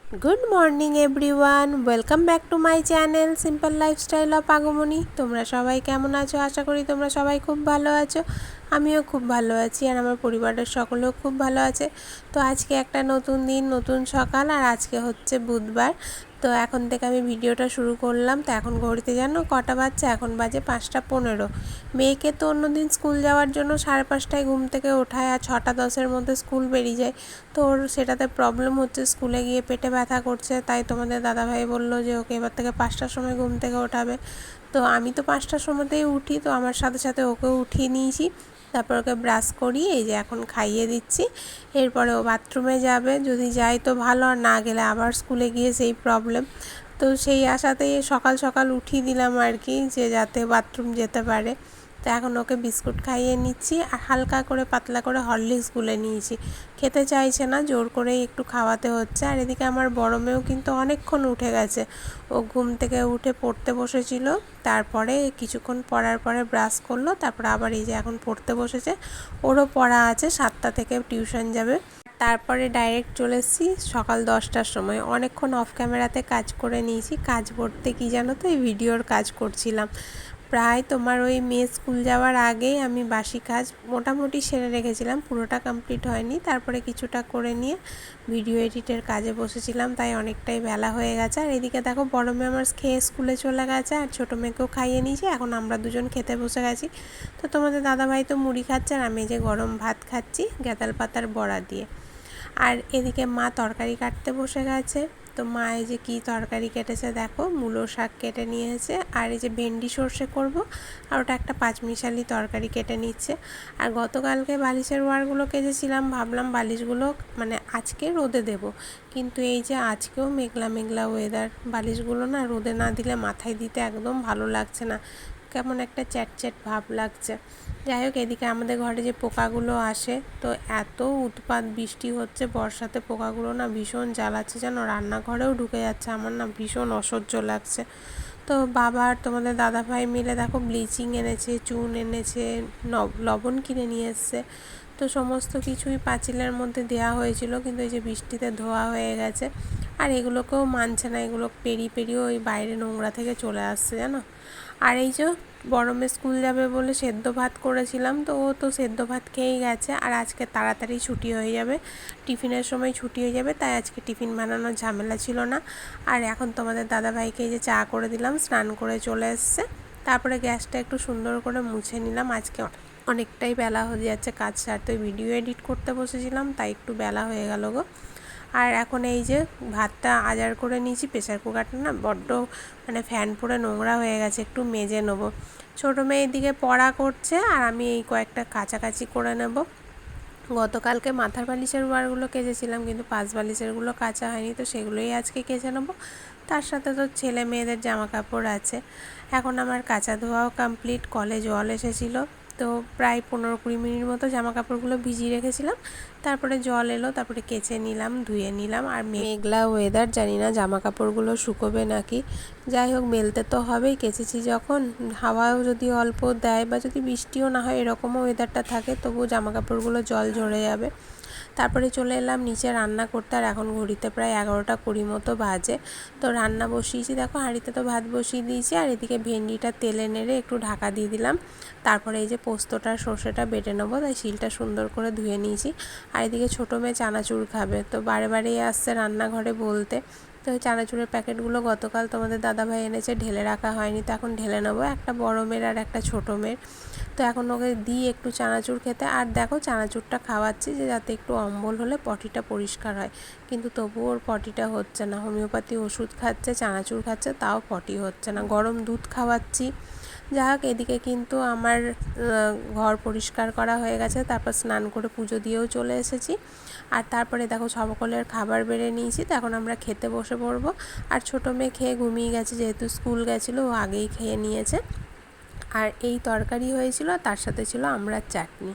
Good morning everyone, welcome back to my channel simple lifestyle of আগমনী। তোমরা সবাই কেমন আছো? আশা করি তোমরা সবাই খুব ভালো আছো। আমিও খুব ভালো আছি আর আমার পরিবারের সকলেও খুব ভালো আছে। তো আজকে একটা নতুন দিন, নতুন সকাল, আর আজকে হচ্ছে বুধবার। তো এখন থেকে আমি ভিডিওটা শুরু করলাম। তো এখন ঘড়িতে জানো কটা বাজছে? এখন বাজে 5:15। মেয়েকে তো অন্যদিন স্কুল যাওয়ার জন্য 5:30টায় ঘুম থেকে ওঠায় আর 6:10-এর মধ্যে স্কুল বেরিয়ে যায়। তো ওর সেটাতে প্রবলেম হচ্ছে, স্কুলে গিয়ে পেটে ব্যথা করছে। তাই তোমাদের দাদাভাই বললো যে ওকে এবার থেকে 5টার সময় ঘুম থেকে ওঠাবে। তো আমি তো 5টার সময়তেই উঠি, তো আমার সাথে সাথে ওকেও উঠিয়ে নিয়েছি। তারপর ওকে ব্রাশ করিয়ে এই যে এখন খাইয়ে দিচ্ছি। এরপরে ও বাথরুমে যাবে, যদি যায় তো ভালো, আর না গেলে আবার স্কুলে গিয়ে সেই প্রবলেম। তো সেই আশাতেই সকাল সকাল উঠিয়ে দিলাম আর কি, যে যাতে বাথরুম যেতে পারে। তো এখন ওকে বিস্কুট খাইয়ে নিচ্ছি আর হালকা করে পাতলা করে হরলিক্স গুলে নিয়েছি। খেতে চাইছে না, জোর করেই একটু খাওয়াতে হচ্ছে। আর এদিকে আমার বড় মেয়েও কিন্তু অনেকক্ষণ উঠে গেছে। ও ঘুম থেকে উঠে পড়তে বসেছিল, তারপরে কিছুক্ষণ পড়ার পরে ব্রাশ করলো, তারপর আবার এই যে এখন পড়তে বসেছে। ওরও পড়া আছে, 7টা থেকে টিউশন যাবে। তারপরে ডাইরেক্ট চলে এসেছি সকাল 10টার সময়। অনেকক্ষণ অফ ক্যামেরাতে কাজ করে নিয়েছি। কাজ করতে কি জানো তো, এই ভিডিওর কাজ করছিলাম। প্রায় তোমার ওই মেয়ে স্কুল যাওয়ার আগেই আমি বাসি কাজ মোটামুটি সেরে রেখেছিলাম, পুরোটা কমপ্লিট হয়নি। তারপরে কিছুটা করে নিয়ে ভিডিও এডিটের কাজে বসেছিলাম, তাই অনেকটাই বেলা হয়ে গেছে। আর এদিকে দেখো বড় মেয়ে আমার খেয়ে স্কুলে চলে গেছে, আর ছোটো মেয়েকেও খাইয়ে নিয়েছি। এখন আমরা দুজন খেতে বসে গেছি। তো তোমাদের দাদাভাই তো মুড়ি খাচ্ছে আর আমি যে গরম ভাত খাচ্ছি গ্যাতাল পাতার বড়া দিয়ে। আর এদিকে মা তরকারি কাটতে বসে গেছে। তো মা এই যে কী তরকারি কেটেছে দেখো, মূলো শাক কেটে নিয়েছে, আর এই যে ভেন্ডি সর্ষে করব, আর ওটা একটা পাঁচমিশালি তরকারি কেটে নিচ্ছে। আর গতকালকে বালিশের ওয়ারগুলো কেচেছিলাম, ভাবলাম বালিশগুলো মানে আজকে রোদে দেব, কিন্তু এই যে আজকেও মেঘলা মেঘলা ওয়েদার, বালিশগুলো না রোদে না দিলে মাথায় দিতে একদম ভালো লাগছে না, কেমন একটা চ্যাট ভাব লাগছে। যাই হোক, এদিকে আমাদের ঘরে যে পোকাগুলো আসে, তো এত উৎপাত, বৃষ্টি হচ্ছে বর্ষাতে পোকাগুলো না ভীষণ জ্বালাচ্ছে, যেন রান্নাঘরেও ঢুকে যাচ্ছে। আমার না ভীষণ অসহ্য লাগছে। তো বাবা আর তোমাদের দাদাভাই মিলে দেখো ব্লিচিং এনেছে, চুন এনেছে, লবণ কিনে নিয়ে এসছে। তো সমস্ত কিছুই পাঁচিলের মধ্যে দেওয়া হয়েছিল, কিন্তু এই যে বৃষ্টিতে ধোয়া হয়ে গেছে। আর এগুলোকেও মানছে না, এগুলো পেরিয়ে ওই বাইরে নোংরা থেকে চলে আসছে জানো। আর এই যে বড় মেয়ে স্কুল যাবে বলে সেদ্ধ ভাত করেছিলাম, তো ও তো সেদ্ধ ভাত খেয়েই গেছে। আর আজকে তাড়াতাড়ি ছুটি হয়ে যাবে, টিফিনের সময় ছুটি হয়ে যাবে, তাই আজকে টিফিন বানানোর ঝামেলা ছিল না। আর এখন তোমাদের দাদাভাইকে এই যে চা করে দিলাম, স্নান করে চলে এসছে। তারপরে গ্যাসটা একটু সুন্দর করে মুছে নিলাম। আজকে অনেকটাই বেলা হয়ে যাচ্ছে কাজ সারতে, ভিডিও এডিট করতে বসেছিলাম, তাই একটু বেলা হয়ে গেল গো। আর এখন এই যে ভাতটা আজার করে নিয়েছি, প্রেসার কুকারটা না বড্ড মানে ফ্যান পড়ে নোংরা হয়ে গেছে, একটু মেজে নেবো। ছোটো মেয়ে এদিকে পড়া করছে আর আমি এই কয়েকটা কাচাকাচি করে নেব। গতকালকে মাথার বালিশের ওয়ারগুলো কেচেছিলাম, কিন্তু পাশ বালিশেরগুলো কাচা হয়নি, তো সেগুলোই আজকে কেচে নেবো। তার সাথে তো ছেলে মেয়েদের জামা কাপড় আছে। এখন আমার কাচা ধোয়াও কমপ্লিট, কলে জল এসেছিলো, তো প্রায় 15-20 মিনিট মতো জামা কাপড়গুলো ভিজিয়ে রেখেছিলাম। তারপরে জল এলো, তারপরে কেচে নিলাম, ধুয়ে নিলাম। আর মেঘলা ওয়েদার, জানি না জামা কাপড়গুলো শুকোবে নাকি। যাই হোক, মেলতে তো হবেই, কেচেছি যখন। হাওয়াও যদি অল্প দেয় বা যদি বৃষ্টিও না হয়, এরকমও ওয়েদারটা থাকে, তবুও জামা কাপড়গুলো জল ঝরে যাবে। তারপরে চলে এলাম নিচে রান্না করতে। আর এখন ঘড়িতে প্রায় 11টা 20 মতো বাজে। তো রান্না বসিয়েছি দেখো, হাঁড়িতে তো ভাত বসিয়ে দিয়েছি, আর এদিকে ভেন্ডিটা তেলে নেড়ে একটু ঢাকা দিয়ে দিলাম। তারপরে এই যে পোস্তটা সর্ষেটা বেটে নেবো, তাই শিলটা সুন্দর করে ধুয়ে নিয়েছি। আর এদিকে ছোটো মেয়ে চানাচুর খাবে, তো বারে বারেই আসছে রান্নাঘরে বলতে। তো চানাচুরের প্যাকেটগুলো গতকাল তোমাদের দাদাভাই এনেছে, ঢেলে রাখা হয়নি, তো এখন ঢেলে নেবো, একটা বড় মেয়ের আর একটা ছোটো মেয়ের। তো এখন ওকে দিই একটু চানাচুর খেতে। আর দেখো চানাচুরটা খাওয়াচ্ছি যে যাতে একটু অম্বল হলে পটিটা পরিষ্কার হয়, কিন্তু তবুও ওর পটিটা হচ্ছে না। হোমিওপ্যাথি ওষুধ খাচ্ছে, চানাচুর খাচ্ছে, তাও পটি হচ্ছে না। গরম দুধ খাওয়াচ্ছি। যা হোক, এদিকে কিন্তু আমার ঘর পরিষ্কার করা হয়ে গেছে, তারপর স্নান করে পুজো দিয়েও চলে এসেছি। আর তারপরে দেখো সকলের খাবার বেড়ে নিয়েছি, তো এখন আমরা খেতে বসে পড়বো। আর ছোটো মেয়ে খেয়ে ঘুমিয়ে গেছে, যেহেতু স্কুল গেছিলো, ও আগেই খেয়ে নিয়েছে। আর এই তরকারি হয়েছিল, তার সাথে ছিল আমড়ার চাটনি।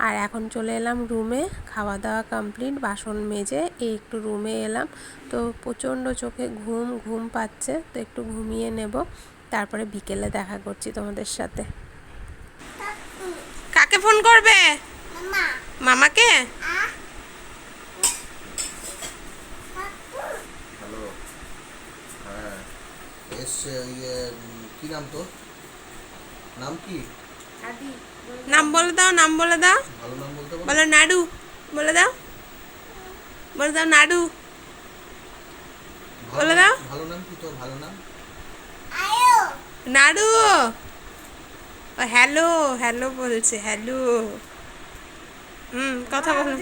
আর এখন চলে এলাম রুমে, খাওয়া দাওয়া কমপ্লিট, বাসন মেজে একটু রুমে এলাম। তো প্রচণ্ড চোখে ঘুম পাচ্ছে, তো একটু ঘুমিয়ে নেব, তারপরে বিকেলে দেখা করছি তোমাদের সাথে। কাকে ফোন করবে? মামাকে? এসছে ইয়ে কি নাম তোর? নাম কি? নাম বলে দাও, নাম বলে দাও। ভালো নাম বলতে পারো? বলো নাড়ু। বলে দাও, বলে দাও নাড়ু। ভালো বলে নাম, দাও ভালো নাম কি তোর? ভালো নাম? নাড়ু। ও হ্যালো, হ্যালো বলছে, হ্যালো। কথা বলো।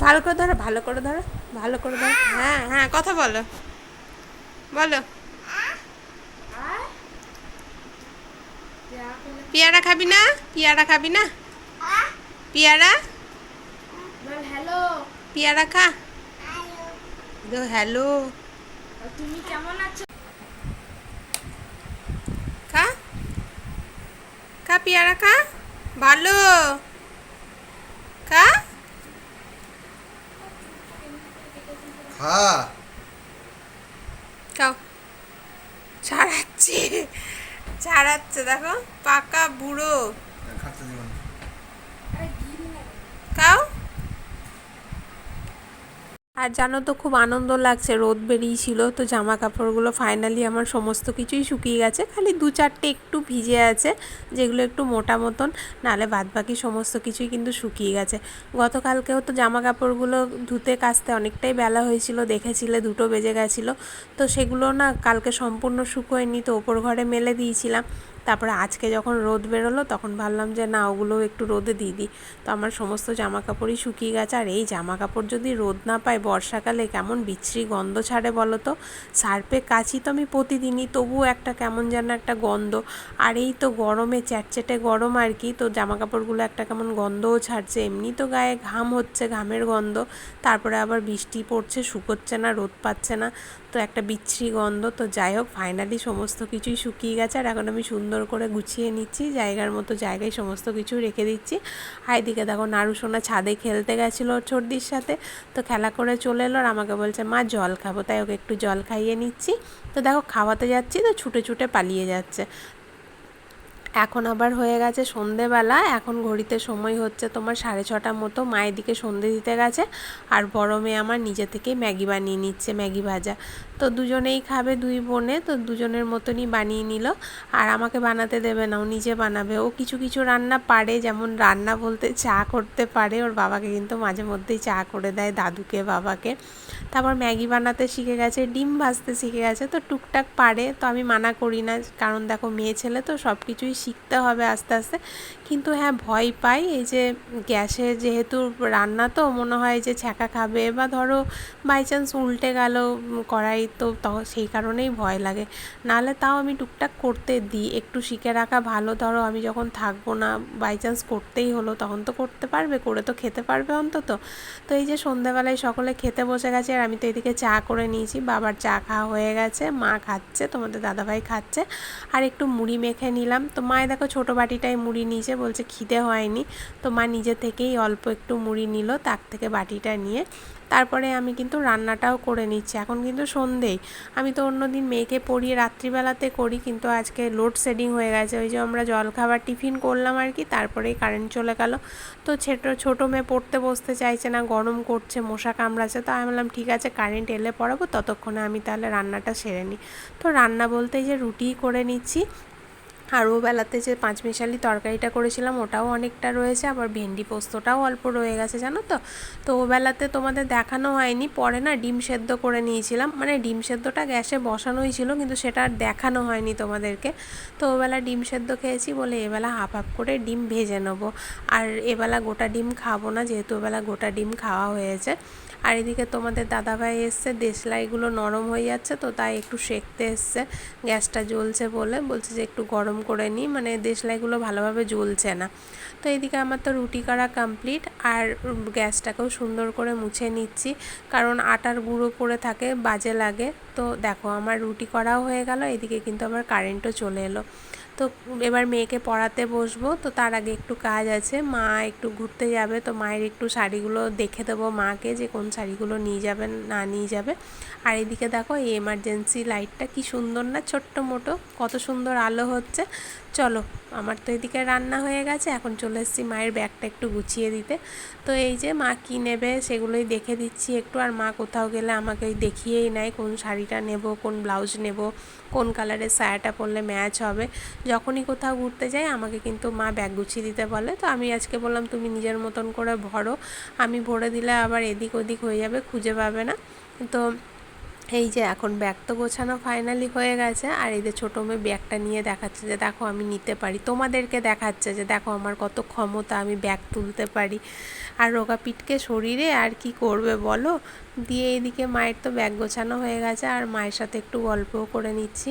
ভালো করে ধরো, ভালো করে ধরো, ভালো করে ধরো। হ্যাঁ হ্যাঁ, কথা বলো, বলো। পেয়ারা খাবি না? পেয়ারা খাবি না? পেয়ারা, হ্যালো, পেয়ারা খা। হ্যালো। তুমি কেমন আছো? খা, খা পেয়ারা খা, ভালো। খা। খা। খাও। ছাড়াচ্ছে, ছাড়াচ্ছে, দেখো পাকা বুড়ো। খাচ্ছে জীবন। খাও। আর জানো তো খুব আনন্দ লাগছে, রোদ বেরিয়েছিল তো জামা কাপড়গুলো ফাইনালি আমার সমস্ত কিছুই শুকিয়ে গেছে, খালি দু চারটে একটু ভিজে আছে যেগুলো একটু মোটা মতন, নাহলে বাদবাকি সমস্ত কিছুই কিন্তু শুকিয়ে গেছে। গতকালকেও তো জামা কাপড়গুলো ধুতে কাচতে অনেকটাই বেলা হয়েছিল, দেখেছিলে 2টো বেজে গেছিলো, তো সেগুলো না কালকে সম্পূর্ণ শুকোয়নি, তো ওপর ঘরে মেলে দিয়েছিলাম। তারপরে আজকে যখন রোদ বেরোলো তখন ভাবলাম যে না ওগুলো একটু রোদে দিয়ে দিই, তো আমার সমস্ত জামা কাপড়ই শুকিয়ে গেছে। আর এই জামা কাপড় যদি রোদ না পায় বর্ষাকালে কেমন বিচ্ছিরি গন্ধ ছাড়ে বলো তো। সার্ফে কাচি তো আমি প্রতিদিনই, তবুও একটা কেমন যেন একটা গন্ধ। আর এই তো গরমে চ্যাটচ্যাটে গরম আর কি, তো জামা কাপড়গুলো একটা কেমন গন্ধও ছাড়ছে, এমনি তো গায়ে ঘাম হচ্ছে, ঘামের গন্ধ, তারপরে আবার বৃষ্টি পড়ছে, শুকোচ্ছে না, রোদ পাচ্ছে না, তো একটা বিচ্ছিরি গন্ধ। তো যাই হোক ফাইনালি সমস্ত কিছুই শুকিয়ে গেছে, আর এখন আমি সুন্দর করে গুছিয়ে নিচ্ছি, জায়গার মতো জায়গায় সমস্ত কিছু রেখে দিচ্ছি। আর এদিকে দেখো নাড়ু সোনা ছাদে খেলতে গেছিলো ওর ছোটদির সাথে, তো খেলা করে চলে এলো আর আমাকে বলছে মা জল খাবো, তাই ওকে একটু জল খাইয়ে নিচ্ছি। তো দেখো খাওয়াতে যাচ্ছি তো ছুটে ছুটে পালিয়ে যাচ্ছে। এখন আবার হয়ে গেছে সন্ধেবেলা, এখন ঘড়িতে সময় হচ্ছে তোমার 6:30 মতো, মায়ের দিকে সন্ধে দিতে গেছে। আর বড় মেয়ে আমার নিজে থেকেই ম্যাগি বানিয়ে নিচ্ছে, ম্যাগি ভাজা। তো দুজনেই খাবে, দুই বোনে, তো দুজনের মতনই বানিয়ে নিল। আর আমাকে বানাতে দেবে না, ও নিজে বানাবে। ও কিছু কিছু রান্না পারে, যেমন রান্না বলতে চা করতে পারে, ওর বাবাকে কিন্তু মাঝে মধ্যেই চা করে দেয়, দাদুকে, বাবাকে। তারপর ম্যাগি বানাতে শিখে গেছে, ডিম ভাজতে শিখে গেছে, তো টুকটাক পারে, তো আমি মানা করি না, কারণ দেখো মেয়ে ছেলে তো সব কিছুই শিখতে হবে আস্তে আস্তে। কিন্তু হ্যাঁ ভয় পাই, এই যে গ্যাসে যেহেতু রান্না, তো মনে হয় যে ছ্যাঁকা খাবে, বা ধরো বাই চান্স উল্টে গেল কড়াই, তো সেই কারণেই ভয় লাগে। নাহলে তাও আমি টুকটাক করতে দিই, একটু শিখে রাখা ভালো, ধরো আমি যখন থাকবো না, বাই চান্স করতেই হলো, তখন তো করতে পারবে, করে তো খেতে পারবে অন্তত। তো এই যে সন্ধ্যাবেলায় সকলে খেতে বসে গেছে, আর আমি তো এদিকে চা করে নিয়েছি, বাবার চা খাওয়া হয়ে গেছে, মা খাচ্ছে, তোমাদের দাদাভাই খাচ্ছে, আর একটু মুড়ি মেখে নিলাম। তো মায়ে দেখো ছোটো বাটিটায় মুড়ি নিয়েছে, বলছে খিদে হয়নি, তো মা নিজে থেকেই অল্প একটু মুড়ি নিল, তার থেকে বাটিটা নিয়ে তারপরে আমি কিন্তু রান্নাটাও করে নিচ্ছি। এখন কিন্তু সন্ধেই, আমি তো অন্যদিন মেয়েকে পড়িয়ে রাত্রিবেলাতে করি, কিন্তু আজকে লোডশেডিং হয়ে গেছে, ওই যে আমরা জলখাবার টিফিন করলাম আর কি, তারপরেই কারেন্ট চলে গেল। তো ছোটো মেয়ে পড়তে বসতে চাইছে না, গরম করছে, মশা কামড়াচ্ছে, তো আমি বললাম ঠিক আছে কারেন্ট এলে পড়াবো, ততক্ষণে আমি তাহলে রান্নাটা সেরে নিই। তো রান্না বলতে যে রুটিই করে নিচ্ছি, আর ও বেলাতে যে পাঁচমিশালি তরকারিটা করেছিলাম ওটাও অনেকটা রয়েছে, আবার ভেন্ডি পোস্তটাও অল্প রয়ে গেছে জানো তো। তো ও বেলাতে তোমাদের দেখানো হয়নি, পরে না ডিম সেদ্ধ করে নিয়েছিলাম, মানে ডিম সেদ্ধটা গ্যাসে বসানোই ছিল, কিন্তু সেটা আর দেখানো হয়নি তোমাদেরকে। তো ওবেলা ডিম সেদ্ধ খেয়েছি বলে এবেলা হাফ হাফ করে ডিম ভেজে নেবো। আর এবেলা গোটা ডিম খাবো না, যেহেতু ওবেলা গোটা ডিম খাওয়া হয়েছে। আর এদিকে তোমাদের দাদাভাই এসছে, দেশলাইগুলো নরম হয়ে যাচ্ছে, তো তাই একটু সেঁকতে এসছে, গ্যাসটা জ্বলছে বলে বলছে যে একটু গরম করে নিই, মানে দেশলাইগুলো ভালোভাবে জ্বলছে না। তো এদিকে আমার তো রুটি করা কমপ্লিট, আর গ্যাসটাকেও সুন্দর করে মুছে নিচ্ছি, কারণ আটার গুঁড়ো পড়ে থাকে, বাজে লাগে। তো দেখো আমার রুটি করাও হয়ে গেল, এদিকে কিন্তু আমার কারেন্টও চলে এলো। তো এবার মেয়েকে পড়াতে বসবো, তো তার আগে একটু কাজ আছে। মা একটু ঘুরতে যাবে, তো মায়ের একটু শাড়িগুলো দেখে দেবো মাকে যে কোন শাড়িগুলো নিয়ে যাবেন না নিয়ে যাবে। আর এদিকে দেখো এই এমার্জেন্সি লাইটটা কি সুন্দর না, ছোট্ট মোটো কত সুন্দর আলো হচ্ছে। চলো, আমার তো এদিকে রান্না হয়ে গেছে, এখন চলে এসেছি মায়ের ব্যাগটা একটু গুছিয়ে দিতে। তো এই যে মা কী নেবে সেগুলোই দেখে দিচ্ছি একটু। আর মা কোথাও গেলে আমাকে ওই দেখিয়েই নেয় কোন শাড়িটা নেব, কোন ব্লাউজ নেব, কোন কালারের সায়াটা পরলে ম্যাচ হবে। যখনই কোথাও ঘুরতে যাই আমাকে কিন্তু মা ব্যাগ গুছিয়ে দিতে বলে। তো আমি আজকে বললাম তুমি নিজের মতন করে ভরো, আমি ভরে দিলে আবার এদিক ওদিক হয়ে যাবে, খুঁজে পাবে না। তো এই যে এখন ব্যাগ তো গোছানো ফাইনালি হয়ে গেছে। আর এই যে ছোটো মেয়ে ব্যাগটা নিয়ে দেখাচ্ছে যে দেখো আমি নিতে পারি, তোমাদেরকে দেখাচ্ছে যে দেখো আমার কত ক্ষমতা, আমি ব্যাগ তুলতে পারি। আর রোগা পিঠকে শরীরে আর কি করবে বলো। দিয়ে এদিকে মায়ের তো ব্যাগ গোছানো হয়ে গেছে, আর মায়ের সাথে একটু গল্পও করে নিচ্ছি।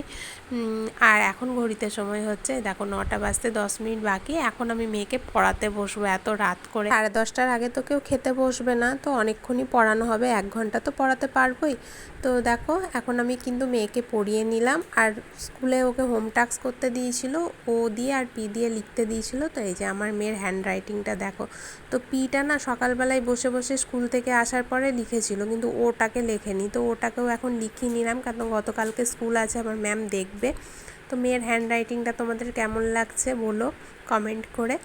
আর এখন ঘড়িতে সময় হচ্ছে দেখো 9টা বাজতে 10 মিনিট বাকি। এখন আমি মেয়েকে পড়াতে বসবো এত রাত করে, 10:30টার আগে তো কেউ খেতে বসবে না, তো অনেকক্ষণই পড়ানো হবে, 1 ঘন্টা তো পড়াতে পারবোই। তো দেখো এখন আমি কিন্তু মেয়েকে পড়িয়ে নিলাম। আর স্কুলে ওকে হোম টাস্ক করতে দিয়েছিল, ও দিয়ে আর পি দিয়ে লিখতে দিয়েছিল। তো এই যে আমার মেয়ের হ্যান্ড রাইটিংটা দেখো। তো পিটা না সকালবেলায় বসে বসে স্কুল থেকে আসার পরে লিখেছিল, কিন্তু ওটাকে লেখেনি। তো ওটাকেও এখন লিখিয়ে নিলাম, কারণ গতকালকে স্কুল আছে, আমার ম্যাম দেখবে। তো মেয়ের হ্যান্ড রাইটিংটা তোমাদের কেমন লাগছে বলো কমেন্ট করে।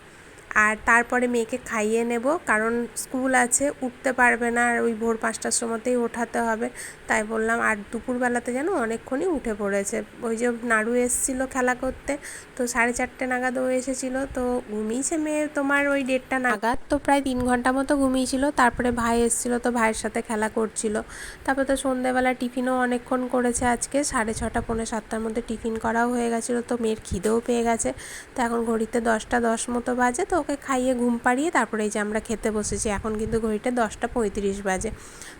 আর তারপরে মেয়েকে খাইয়ে নেব, কারণ স্কুল আছে, উঠতে পারবে না, আর ওই ভোর 5টার সময়তেই ওঠাতে হবে। তাই বললাম। আর দুপুরবেলাতে যেন অনেকক্ষণই উঠে পড়েছে, ওই যে নাড়ু এসেছিলো খেলা করতে, তো 4:30 নাগাদ ও এসেছিলো। তো ঘুমিয়েছে মেয়ে তোমার ওই 1:30 নাগাদ, তো প্রায় 3 ঘন্টা মতো ঘুমিয়েছিল। তারপরে ভাই এসেছিলো, তো ভাইয়ের সাথে খেলা করছিল। তারপরে তো সন্ধ্যেবেলা টিফিনও অনেকক্ষণ করেছে আজকে, 6:30 পৌনে 7টার মধ্যে টিফিন করাও হয়ে গেছিলো। তো মেয়ের খিদেও পেয়ে গেছে। তো এখন ঘড়িতে 10টা 10 মতো বাজে, তো ওকে খাইয়ে ঘুম পাড়িয়ে তারপরে এই যে আমরা খেতে বসেছি। এখন কিন্তু ঘড়িতে 10টা 35 বাজে।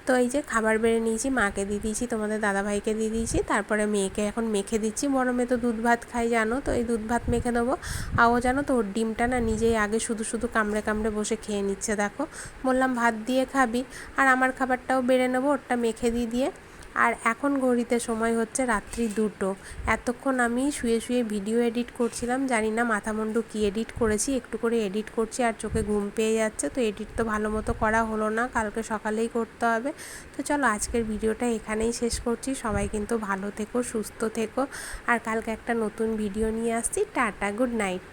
তো এই যে খাবার বেড়ে নিয়েছি, মাকে দিয়ে দিয়েছি, তোমাদের দাদাভাইকে দিয়ে দিয়েছি, তারপরে মেয়েকে এখন মেখে দিচ্ছি। বড় মেয়ে তো দুধ ভাত খাই জানো, তো এই দুধ ভাত মেখে দেবো। ও জানো তো ওর ডিমটা না নিজেই আগে শুধু শুধু কামড়ে কামড়ে বসে খেয়ে নিচ্ছে দেখো। বললাম ভাত দিয়ে খাবি, আর আমার খাবারটাও বেড়ে নেবো ওরটা মেখে দিয়ে। আর এখন ঘড়িতে সময় হচ্ছে রাত্রি 2টো। এতক্ষণ আমি শুয়ে শুয়ে ভিডিও এডিট করছিলাম, জানি না মাথামুন্ডু কী এডিট করেছি, একটু করে এডিট করছি আর চোখে ঘুম পেয়ে যাচ্ছে। তো এডিট তো ভালো মতো করা হলো না, কালকে সকালেই করতে হবে। তো চলো আজকের ভিডিওটা এখানেই শেষ করছি। সবাই কিন্তু ভালো থেকো, সুস্থ থেকো, আর কালকে একটা নতুন ভিডিও নিয়ে আসছি। Tata, good night.